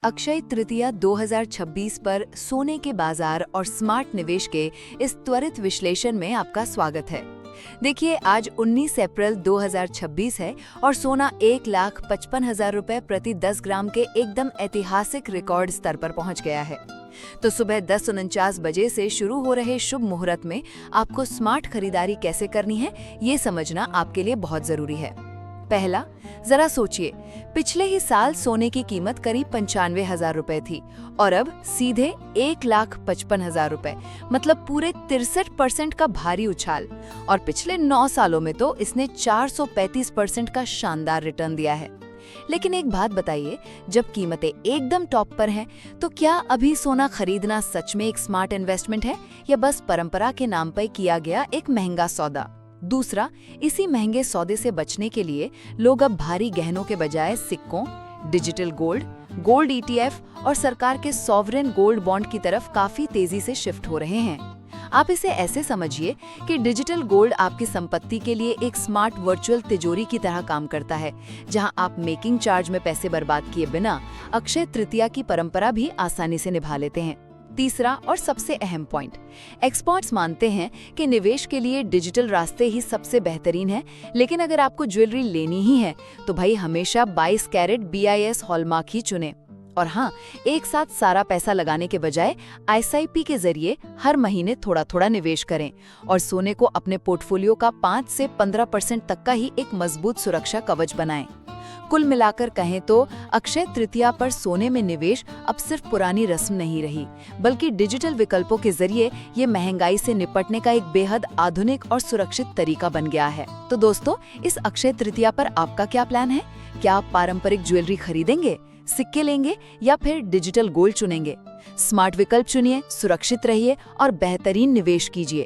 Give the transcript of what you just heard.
अक्षय तृतीया 2026 पर सोने के बाजार और स्मार्ट निवेश के इस त्वरित विश्लेषण में आपका स्वागत है। देखिए, आज 19 अप्रैल 2026 है और सोना 1,55,000 रुपए प्रति 10 ग्राम के एकदम ऐतिहासिक रिकॉर्ड स्तर पर पहुंच गया है। तो सुबह 10:49 बजे से शुरू हो रहे शुभ मुहूर्त में आपको स्मार्ट खरीदारी कैसे करनी है, ये समझना आपके लिए बहुत जरूरी है। पहला, जरा सोचिए, पिछले ही साल सोने की कीमत करीब 95,000 रुपए थी और अब सीधे 1,55,000 रुपए, मतलब पूरे 63% का भारी उछाल। और पिछले 9 सालों में तो इसने 435% का शानदार रिटर्न दिया है। लेकिन एक बात बताइए, जब कीमतें एकदम टॉप पर हैं, तो क्या अभी सोना खरीदना सच में एक स्मार्ट इन्वेस्टमेंट है या बस परंपरा के नाम पर किया गया एक महंगा सौदा? दूसरा, इसी महंगे सौदे से बचने के लिए लोग अब भारी गहनों के बजाय सिक्कों, डिजिटल गोल्ड, गोल्ड ईटीएफ और सरकार के सॉवरेन गोल्ड बॉन्ड की तरफ काफी तेजी से शिफ्ट हो रहे हैं। आप इसे ऐसे समझिए कि डिजिटल गोल्ड आपकी संपत्ति के लिए एक स्मार्ट वर्चुअल तिजोरी की तरह काम करता है, जहां आप मेकिंग चार्ज में पैसे बर्बाद किए बिना अक्षय तृतीया की परंपरा भी आसानी से निभा लेते हैं। तीसरा और सबसे अहम पॉइंट, एक्सपर्ट्स मानते हैं कि निवेश के लिए डिजिटल रास्ते ही सबसे बेहतरीन है, लेकिन अगर आपको ज्वेलरी लेनी ही है तो भाई हमेशा 22 कैरेट BIS हॉलमार्क ही चुनें। और हाँ, एक साथ सारा पैसा लगाने के बजाय SIP के जरिए हर महीने थोड़ा थोड़ा निवेश करें और सोने को अपने पोर्टफोलियो का 5 से 15% तक का ही एक मजबूत सुरक्षा कवच बनाएं। कुल मिलाकर कहें तो अक्षय तृतीया पर सोने में निवेश अब सिर्फ पुरानी रस्म नहीं रही, बल्कि डिजिटल विकल्पों के जरिए ये महंगाई से निपटने का एक बेहद आधुनिक और सुरक्षित तरीका बन गया है। तो दोस्तों, इस अक्षय तृतीया पर आपका क्या प्लान है? क्या आप पारंपरिक ज्वेलरी खरीदेंगे, सिक्के लेंगे या फिर डिजिटल गोल्ड चुनेंगे? स्मार्ट विकल्प चुनिए, सुरक्षित रहिए और बेहतरीन निवेश कीजिए।